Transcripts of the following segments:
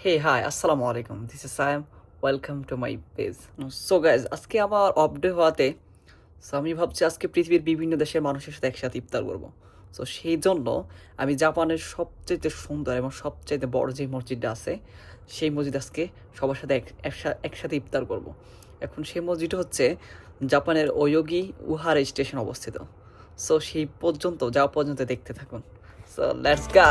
Hey, hi, Assalamu alaikum. This is Sam. Welcome to my page. So guys, আজকে আমার off day হওয়াতে আমি ভাবছি আজকে পৃথিবীর বিভিন্ন দেশের মানুষের সাথে একসাথে ইফতার করবো। সো সেই জন্য আমি জাপানের সবচেয়ে সুন্দর এবং সবচেয়ে বড় যে মসজিদটা আছে সেই মসজিদ আজকে সবার সাথে একসাথে ইফতার করব। এখন সেই মসজিদটা হচ্ছে জাপানের ওয়োগি উহারা স্টেশন অবস্থিত। সো সেই পর্যন্ত যাওয়া পর্যন্ত দেখতে থাকুন। So let's go.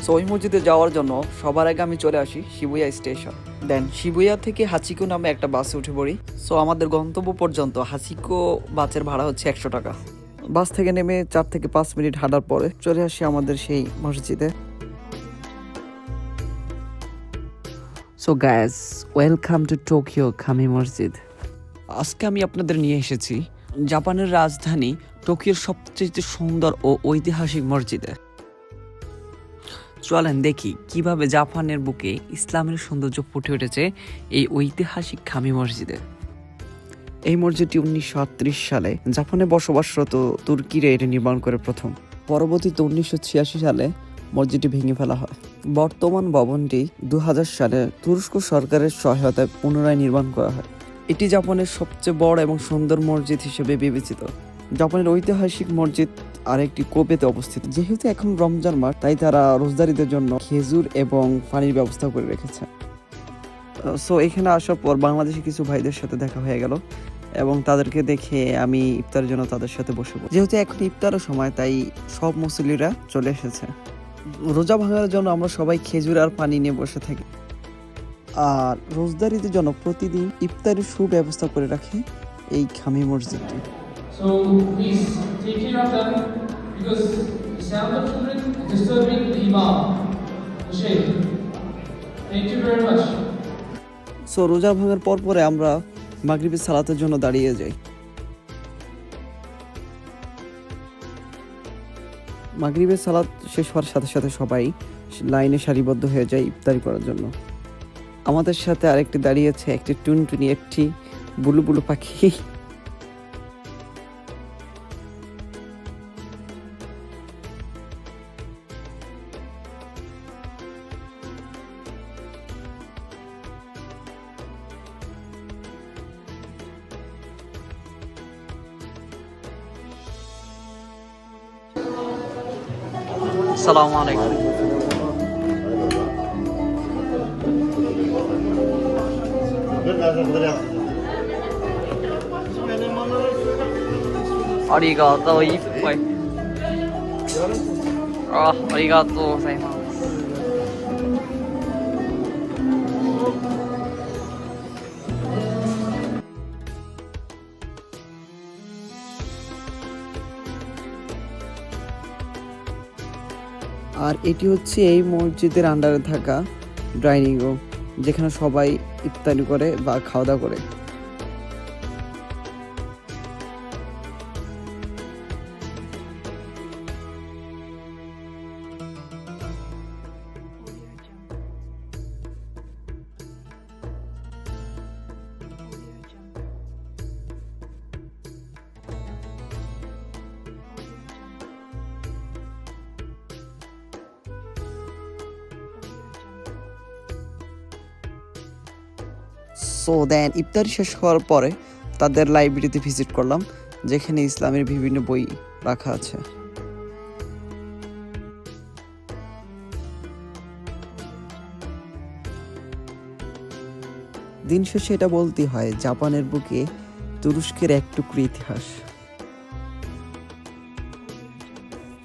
সো ওই মসজিদে যাওয়ার জন্য সবার আগে আমি চলে আসি শিবুয়া স্টেশন। দেন শিবুয়া থেকে হাচিকো নামে একটা বাসে উঠে পড়ি। সো আমাদের গন্তব্য পর্যন্ত হাচিকো বাসের ভাড়া হচ্ছে 100 টাকা। বাস থেকে নেমে 4 থেকে 5 মিনিট হাঁটার পরে চলে আসি আমাদের সেই মসজিদে। So guys, welcome to Tokyo কামি মসজিদ। আজকে আমি আপনাদের নিয়ে এসেছি জাপানের রাজধানী টোকিওর সবচেয়ে সুন্দর ও ঐতিহাসিক মসজিদে। চলেন দেখি কিভাবে জাপানের বুকে ইসলামের সৌন্দর্য ফুটে উঠেছে এই ঐতিহাসিক খামি মসজিদে। এই মসজিদটি 1938 সালে জাপানে বসবাসরত তুর্কিরা এটা নির্মাণ করে প্রথম। পরবর্তীতে 1986 সালে মসজিদটি ভেঙে ফেলা হয়। বর্তমান ভবনটি 2000 সালে তুরস্ক সরকারের সহায়তায় পুনরায় নির্মাণ করা হয়। এটি জাপানের সবচেয়ে বড় এবং সুন্দর মসজিদ হিসেবে বিবেচিত। জাপানের ঐতিহাসিক মসজিদ আরেকটি কোবেতে অবস্থিত। যেহেতু এখন রমজান মাস, তাই তারা রোজাদারদের জন্য খেজুর এবং পানির ব্যবস্থা করে রেখেছে। সো এখানে আসার পর বাংলাদেশি কিছু ভাইদের সাথে দেখা হয়ে গেল এবং তাদেরকে দেখে আমি ইফতারের জন্য তাদের সাথে বসে পড়ি। যেহেতু এখন ইফতারের সময়, তাই সব মুসল্লিরা চলে এসেছে। রোজা ভাঙার জন্য আমরা সবাই খেজুর আর পানি নিয়ে বসে থাকি। আর রোজদারিদের জন্য প্রতিদিন ইফতারের সুব্যবস্থা করে রাখে এই খামি মসজিদটি। So please take care of them because the sound of children is disturbing the imam, the sheikh. Thank you very much. So রোজা ভাঙার পরে আমরা মাগরিবের সালাতের জন্য দাঁড়িয়ে যাই। মাগরিবের সালাত শেষ হওয়ার সাথে সাথে সবাই লাইনে সারিবদ্ধ হয়ে যায় ইফতারি করার জন্য। আমাদের সাথে আরেকটি দাঁড়িয়েছে একটি টুনটুনি, একটি বুলুবুলু পাখি। আসসালামু আলাইকুম। আরিগাতো ইপ্পাই। আরিগাতো গোজাইমাস। আর এটি হচ্ছে এই মসজিদের আন্ডারে থাকা ডাইনিং রুম, যেখানে সবাই ইফতারি করে বা খাওয়া দাওয়া করে। সো দেন ইফতারি শেষ হওয়ার পরে তাদের লাইব্রেরিতে ভিজিট করলাম, যেখানে ইসলামের বিভিন্ন বই রাখা আছে। দিন শেষে এটা বলতে হয় জাপানের বুকে তুরস্কের এক টুকরো ইতিহাস।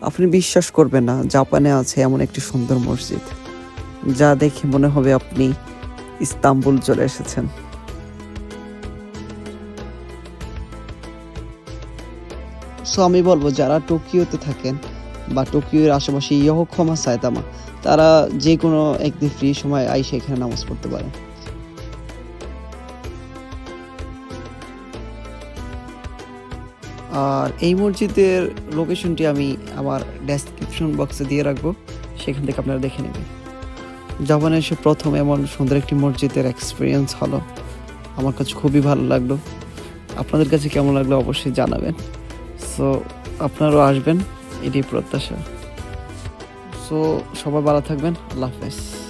আপনি বিশ্বাস করবেন না, জাপানে আছে এমন একটি সুন্দর মসজিদ যা দেখে মনে হবে আপনি ইস্তাম্বুল চলে এসেছেন। সো আমি বলবো যারা টোকিওতে থাকেন বা টোকিওর আশেপাশে ইয়োকোহামা সাইতামা, তারা যে কোনো একদিন ফ্রি সময় আইসে এখানে নামাজ পড়তে পারে। আর এই মসজিদের লোকেশনটি আমি আমার ডেসক্রিপশন বক্সে দিয়ে রাখবো, সেখান থেকে আপনারা দেখে নেবেন। জাপানে এসে প্রথম এমন সুন্দর একটি মসজিদের এক্সপিরিয়েন্স হলো, আমার কাছে খুবই ভালো লাগলো। আপনাদের কাছে কেমন লাগলো অবশ্যই জানাবেন। সো আপনারাও আসবেন, এটি প্রত্যাশা। সো সবাই ভালো থাকবেন। আল্লাহ হাফেজ।